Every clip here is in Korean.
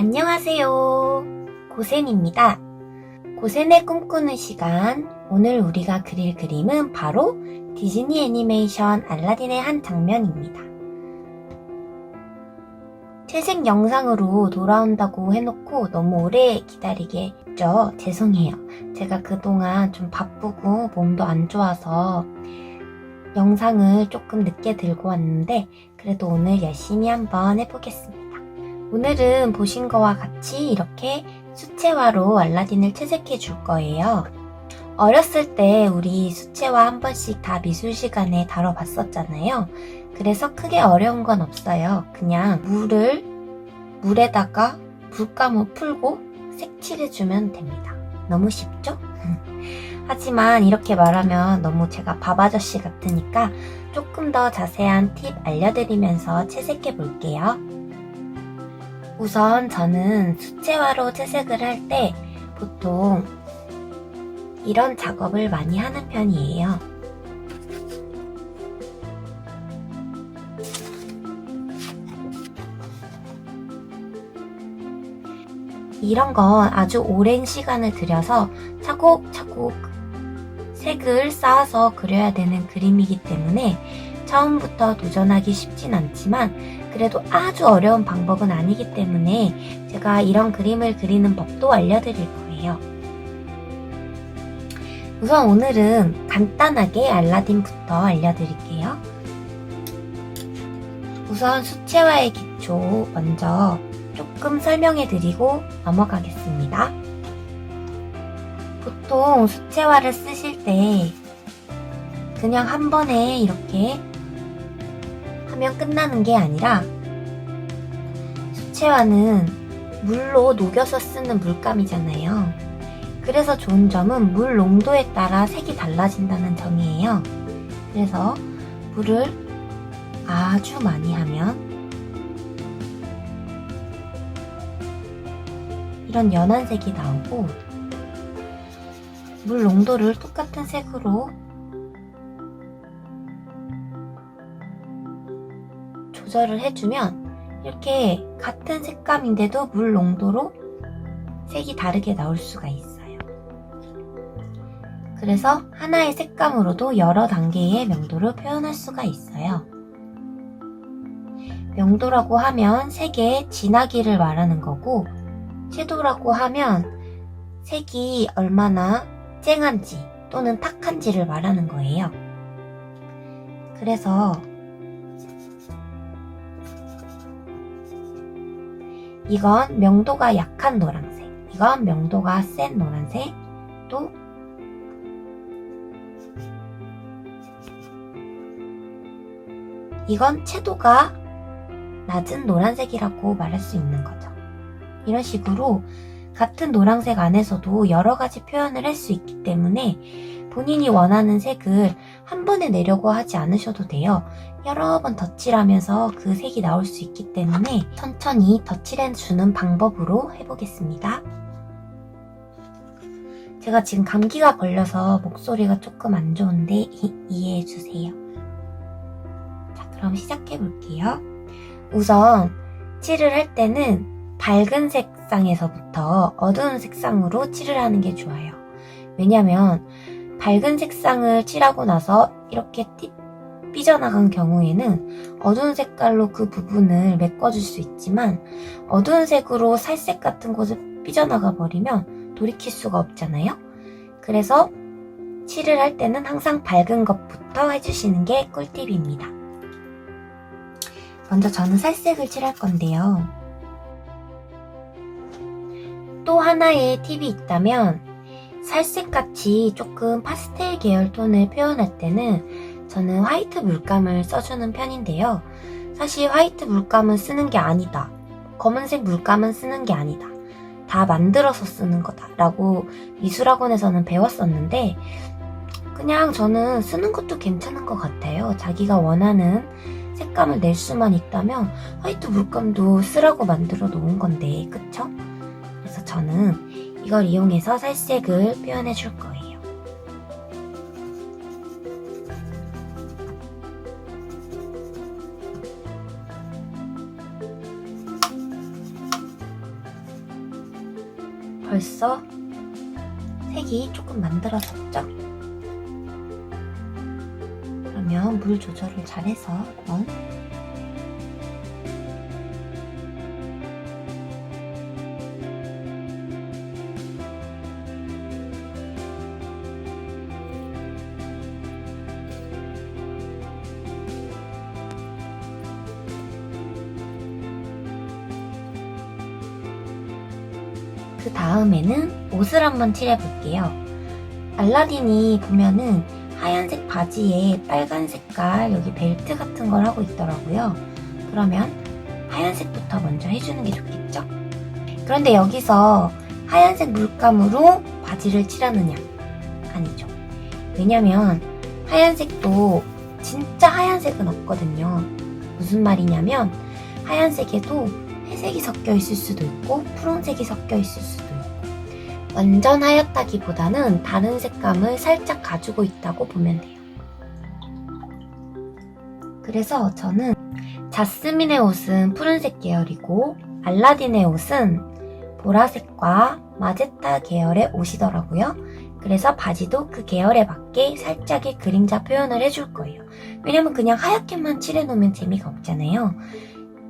안녕하세요. 고센입니다. 고센의 꿈꾸는 시간. 오늘 우리가 그릴 그림은 바로 디즈니 애니메이션 알라딘의 한 장면입니다. 채색 영상으로 돌아온다고 해놓고 너무 오래 기다리게 했죠. 죄송해요. 제가 그동안 좀 바쁘고 몸도 안 좋아서 영상을 조금 늦게 들고 왔는데 그래도 오늘 열심히 한번 해보겠습니다. 오늘은 보신 거와 같이 이렇게 수채화로 알라딘을 채색해 줄 거예요. 어렸을 때 우리 수채화 한 번씩 다 미술 시간에 다뤄봤었잖아요. 그래서 크게 어려운 건 없어요. 그냥 물에다가 물감을 풀고 색칠해주면 됩니다. 너무 쉽죠? 하지만 이렇게 말하면 너무 제가 밥아저씨 같으니까 조금 더 자세한 팁 알려드리면서 채색해 볼게요. 우선 저는 수채화로 채색을 할 때 보통 이런 작업을 많이 하는 편이에요. 이런 건 아주 오랜 시간을 들여서 차곡차곡 색을 쌓아서 그려야 되는 그림이기 때문에 처음부터 도전하기 쉽진 않지만 그래도 아주 어려운 방법은 아니기 때문에 제가 이런 그림을 그리는 법도 알려드릴 거예요. 우선 오늘은 간단하게 알라딘부터 알려드릴게요. 우선 수채화의 기초 먼저 조금 설명해드리고 넘어가겠습니다. 보통 수채화를 쓰실 때 그냥 한 번에 이렇게 하면 끝나는 게 아니라 수채화는 물로 녹여서 쓰는 물감이잖아요. 그래서 좋은 점은 물 농도에 따라 색이 달라진다는 점이에요. 그래서 물을 아주 많이 하면 이런 연한 색이 나오고 물 농도를 똑같은 색으로 조절을 해주면 이렇게 같은 색감인데도 물 농도로 색이 다르게 나올 수가 있어요. 그래서 하나의 색감으로도 여러 단계의 명도를 표현할 수가 있어요. 명도라고 하면 색의 진하기를 말하는 거고 채도라고 하면 색이 얼마나 쨍한지 또는 탁한지를 말하는 거예요. 그래서 이건 명도가 약한 노란색, 이건 명도가 센 노란색, 또 이건 채도가 낮은 노란색이라고 말할 수 있는 거죠. 이런 식으로 같은 노란색 안에서도 여러 가지 표현을 할 수 있기 때문에 본인이 원하는 색을 한 번에 내려고 하지 않으셔도 돼요. 여러 번 덧칠하면서 그 색이 나올 수 있기 때문에 천천히 덧칠해주는 방법으로 해보겠습니다. 제가 지금 감기가 걸려서 목소리가 조금 안 좋은데 이해해주세요. 자, 그럼 시작해볼게요. 우선 칠을 할 때는 밝은 색상에서부터 어두운 색상으로 칠을 하는 게 좋아요. 왜냐면 밝은 색상을 칠하고 나서 이렇게 삐져나간 경우에는 어두운 색깔로 그 부분을 메꿔줄 수 있지만 어두운 색으로 살색 같은 곳을 삐져나가 버리면 돌이킬 수가 없잖아요. 그래서 칠을 할 때는 항상 밝은 것부터 해주시는 게 꿀팁입니다. 먼저 저는 살색을 칠할 건데요. 또 하나의 팁이 있다면 살색같이 조금 파스텔 계열 톤을 표현할 때는 저는 화이트 물감을 써주는 편인데요. 사실 화이트 물감은 쓰는 게 아니다. 검은색 물감은 쓰는 게 아니다. 다 만들어서 쓰는 거다 라고 미술학원에서는 배웠었는데 그냥 저는 쓰는 것도 괜찮은 것 같아요. 자기가 원하는 색감을 낼 수만 있다면 화이트 물감도 쓰라고 만들어 놓은 건데 그쵸? 그래서 저는 이걸 이용해서 살색을 표현해 줄 거예요. 벌써 색이 조금 만들어졌죠? 그러면 물 조절을 잘해서 한번 그 다음에는 옷을 한번 칠해볼게요. 알라딘이 보면은 하얀색 바지에 빨간 색깔 여기 벨트 같은 걸 하고 있더라고요. 그러면 하얀색부터 먼저 해주는 게 좋겠죠? 그런데 여기서 하얀색 물감으로 바지를 칠하느냐? 아니죠. 왜냐면 하얀색도 진짜 하얀색은 없거든요. 무슨 말이냐면 하얀색에도 회색이 섞여 있을 수도 있고 푸른색이 섞여 있을 수도 있고 완전 하얗다기보다는 다른 색감을 살짝 가지고 있다고 보면 돼요. 그래서 저는 자스민의 옷은 푸른색 계열이고 알라딘의 옷은 보라색과 마제타 계열의 옷이더라고요. 그래서 바지도 그 계열에 맞게 살짝의 그림자 표현을 해줄 거예요. 왜냐면 그냥 하얗게만 칠해놓으면 재미가 없잖아요.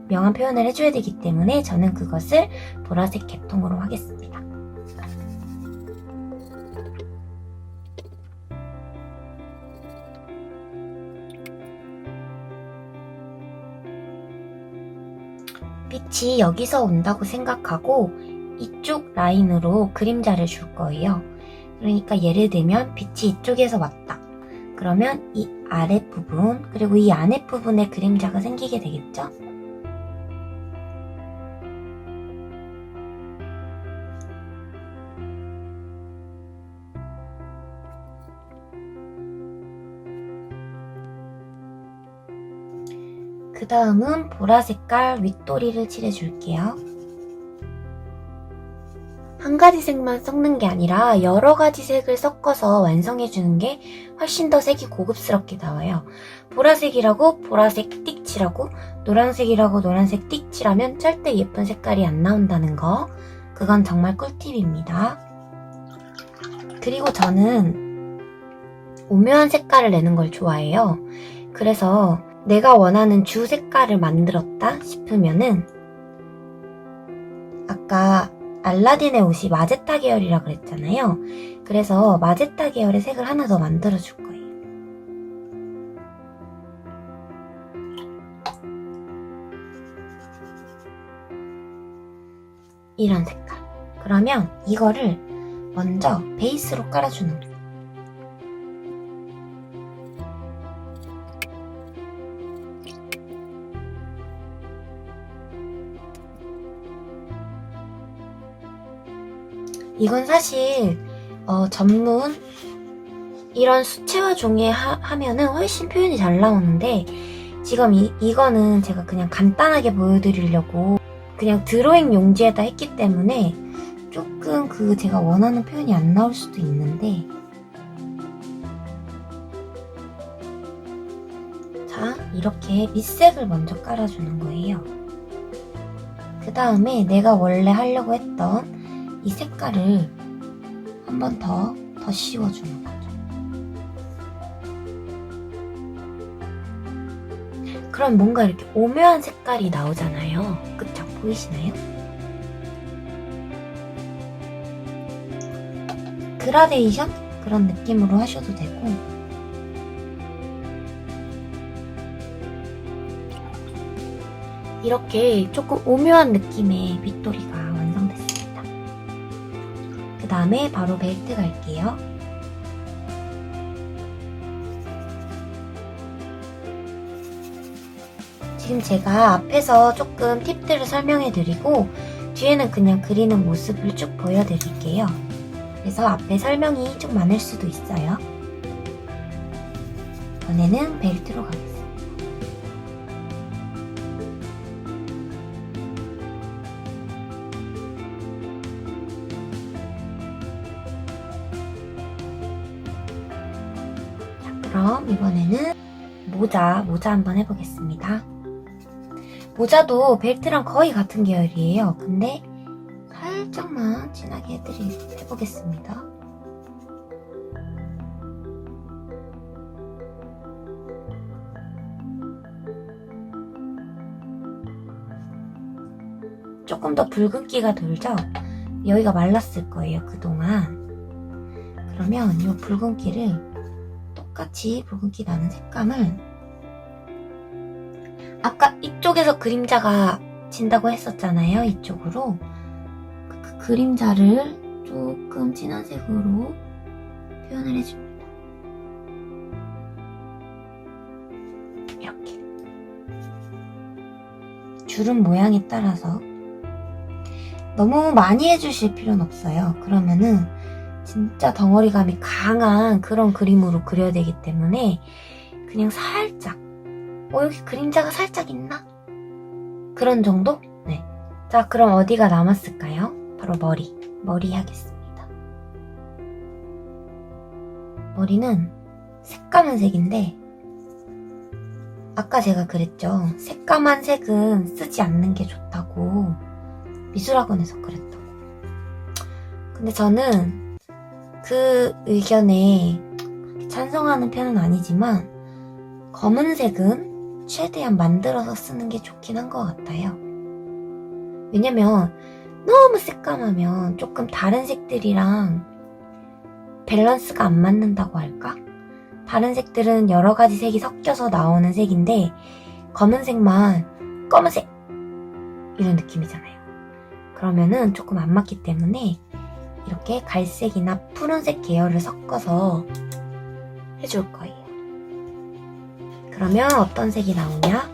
명암 표현을 해줘야 되기 때문에 저는 그것을 보라색 계통으로 하겠습니다. 빛이 여기서 온다고 생각하고 이쪽 라인으로 그림자를 줄 거예요. 그러니까 예를 들면 빛이 이쪽에서 왔다. 그러면 이 아랫부분 그리고 이 안에 부분에 그림자가 생기게 되겠죠? 그 다음은 보라색깔 윗도리를 칠해줄게요. 한 가지 색만 섞는 게 아니라 여러 가지 색을 섞어서 완성해주는 게 훨씬 더 색이 고급스럽게 나와요. 보라색이라고 보라색 띡 칠하고 노란색이라고 노란색 띡 칠하면 절대 예쁜 색깔이 안 나온다는 거. 그건 정말 꿀팁입니다. 그리고 저는 오묘한 색깔을 내는 걸 좋아해요. 그래서 내가 원하는 주 색깔을 만들었다 싶으면은 아까 알라딘의 옷이 마제타 계열이라 그랬잖아요. 그래서 마제타 계열의 색을 하나 더 만들어줄 거예요. 이런 색깔. 그러면 이거를 먼저 베이스로 깔아주는 거예요. 이건 사실 전문 이런 수채화 종이에 하면은 훨씬 표현이 잘 나오는데 지금 이거는 제가 그냥 간단하게 보여드리려고 그냥 드로잉 용지에다 했기 때문에 조금 제가 원하는 표현이 안 나올 수도 있는데 자, 이렇게 밑색을 먼저 깔아주는 거예요. 그 다음에 내가 원래 하려고 했던 이 색깔을 한 번 더 씌워주는 거죠. 그럼 뭔가 이렇게 오묘한 색깔이 나오잖아요. 그쵸? 보이시나요? 그라데이션? 그런 느낌으로 하셔도 되고 이렇게 조금 오묘한 느낌의 윗도리가 완성됐습니다. 그 다음에 바로 벨트 갈게요. 지금 제가 앞에서 조금 팁들을 설명해 드리고 뒤에는 그냥 그리는 모습을 쭉 보여드릴게요. 그래서 앞에 설명이 좀 많을 수도 있어요. 이번에는 벨트로 가겠습니다. 그럼 이번에는 모자 한번 해보겠습니다. 모자도 벨트랑 거의 같은 계열이에요. 근데 살짝만 진하게 해보겠습니다. 조금 더 붉은기가 돌죠? 여기가 말랐을 거예요, 그동안. 그러면 이 붉은기를 똑같이 붉은기 나는 색감을 아까 이쪽에서 그림자가 진다고 했었잖아요, 이쪽으로. 그 그림자를 조금 진한 색으로 표현을 해줍니다. 이렇게. 주름 모양에 따라서 너무 많이 해주실 필요는 없어요. 그러면은 진짜 덩어리감이 강한 그런 그림으로 그려야 되기 때문에 그냥 살짝 여기 그림자가 살짝 있나? 그런 정도? 네. 자, 그럼 어디가 남았을까요? 바로 머리 하겠습니다. 머리는 새까만 색인데 아까 제가 그랬죠. 새까만 색은 쓰지 않는 게 좋다고 미술학원에서 그랬다고. 근데 저는 그 의견에 찬성하는 편은 아니지만 검은색은 최대한 만들어서 쓰는 게 좋긴 한 것 같아요. 왜냐면 너무 새까마면 조금 다른 색들이랑 밸런스가 안 맞는다고 할까? 다른 색들은 여러 가지 색이 섞여서 나오는 색인데 검은색만 검은색 이런 느낌이잖아요. 그러면은 조금 안 맞기 때문에 이렇게 갈색이나 푸른색 계열을 섞어서 해줄 거예요. 그러면 어떤 색이 나오냐?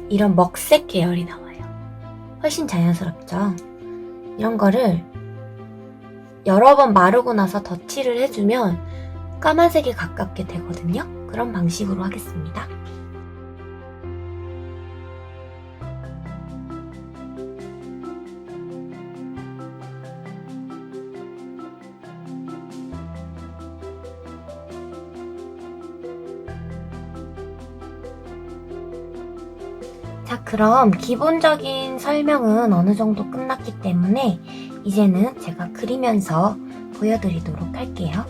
이런 먹색 계열이 나와요. 훨씬 자연스럽죠? 이런 거를 여러 번 마르고 나서 덧칠을 해주면 까만색에 가깝게 되거든요. 그런 방식으로 하겠습니다. 자, 그럼 기본적인 설명은 어느 정도 끝났기 때문에 이제는 제가 그리면서 보여드리도록 할게요.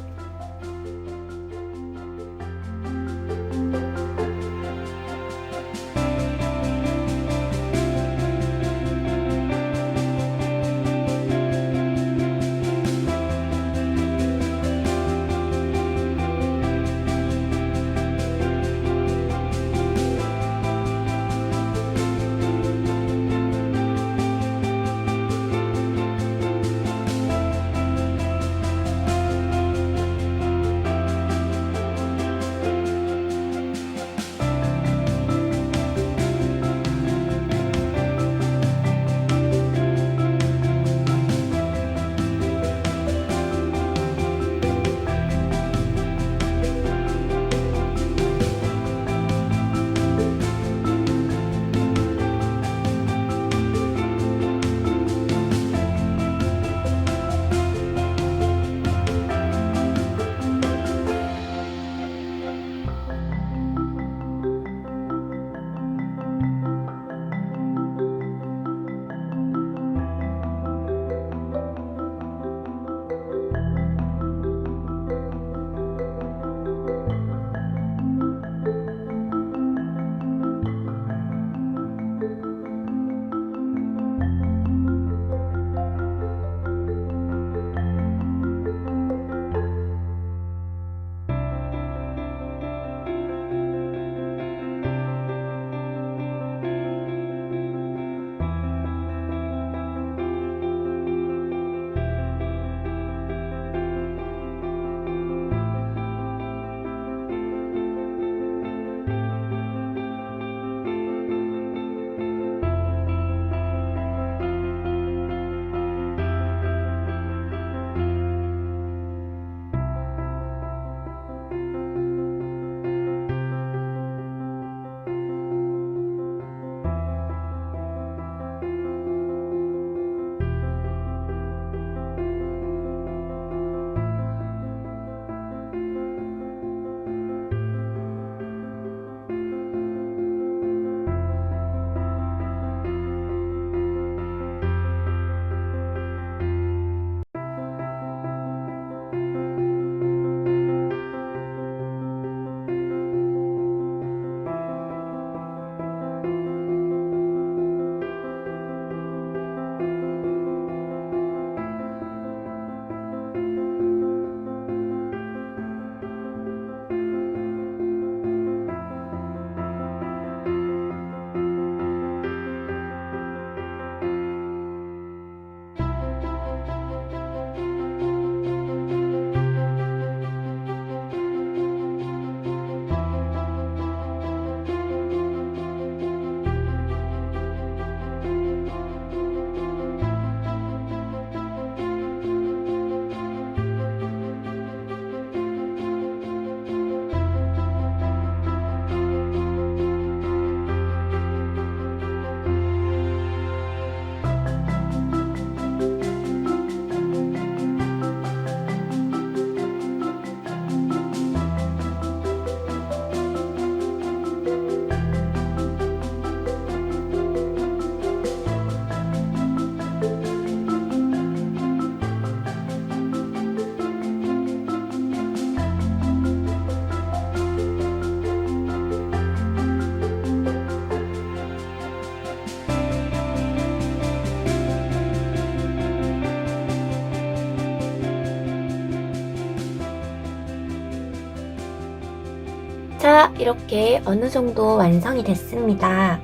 이렇게 어느 정도 완성이 됐습니다.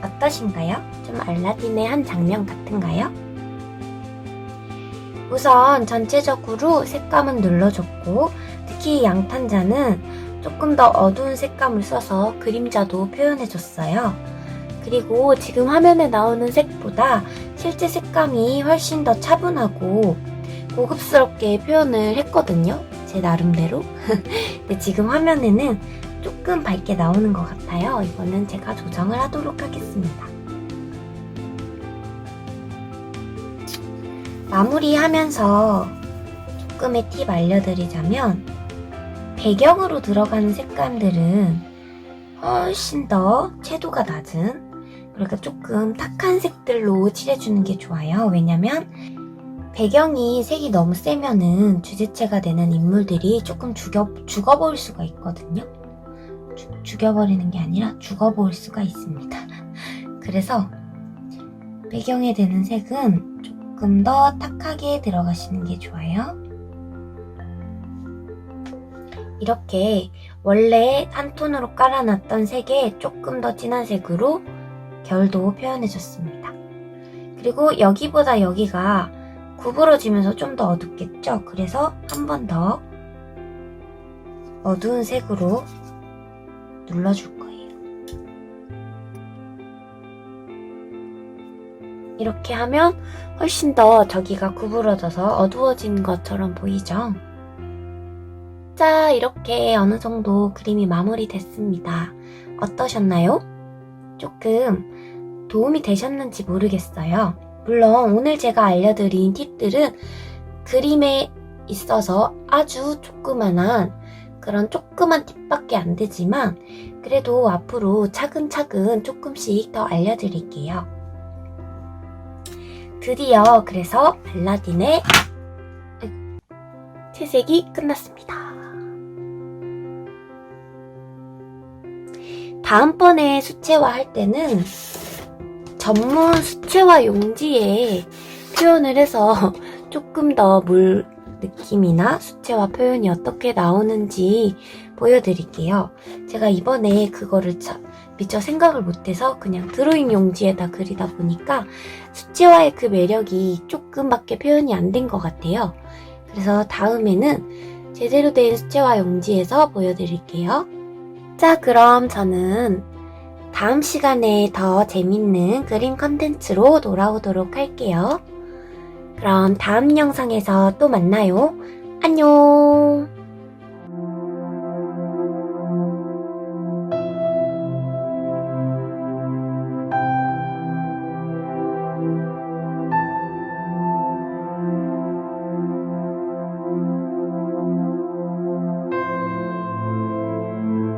어떠신가요? 좀 알라딘의 한 장면 같은가요? 우선 전체적으로 색감은 눌러줬고, 특히 양탄자는 조금 더 어두운 색감을 써서 그림자도 표현해줬어요. 그리고 지금 화면에 나오는 색보다 실제 색감이 훨씬 더 차분하고 고급스럽게 표현을 했거든요. 제 나름대로. 근데 지금 화면에는 조금 밝게 나오는 것 같아요. 이거는 제가 조정을 하도록 하겠습니다. 마무리하면서 조금의 팁 알려드리자면, 배경으로 들어가는 색감들은 훨씬 더 채도가 낮은, 그러니까 조금 탁한 색들로 칠해주는 게 좋아요. 왜냐면 배경이 색이 너무 세면은 주제체가 되는 인물들이 조금 죽어 보일 수가 있거든요. 죽여버리는 게 아니라 죽어 보일 수가 있습니다. 그래서 배경에 되는 색은 조금 더 탁하게 들어가시는 게 좋아요. 이렇게 원래 한 톤으로 깔아놨던 색에 조금 더 진한 색으로 결도 표현해줬습니다. 그리고 여기보다 여기가 구부러지면서 좀 더 어둡겠죠? 그래서 한 번 더 어두운 색으로 눌러줄 거예요. 이렇게 하면 훨씬 더 저기가 구부러져서 어두워진 것처럼 보이죠? 자, 이렇게 어느 정도 그림이 마무리됐습니다. 어떠셨나요? 조금 도움이 되셨는지 모르겠어요. 물론 오늘 제가 알려드린 팁들은 그림에 있어서 아주 조그만한 그런 조그만 팁밖에 안 되지만, 그래도 앞으로 차근차근 조금씩 더 알려드릴게요. 드디어 그래서 알라딘의 채색이 끝났습니다. 다음번에 수채화 할 때는 전문 수채화 용지에 표현을 해서 조금 더 물 느낌이나 수채화 표현이 어떻게 나오는지 보여드릴게요. 제가 이번에 그거를 미처 생각을 못해서 그냥 드로잉 용지에다 그리다 보니까 수채화의 그 매력이 조금밖에 표현이 안 된 것 같아요. 그래서 다음에는 제대로 된 수채화 용지에서 보여드릴게요. 자, 그럼 저는 다음 시간에 더 재밌는 그림 컨텐츠로 돌아오도록 할게요. 그럼 다음 영상에서 또 만나요. 안녕!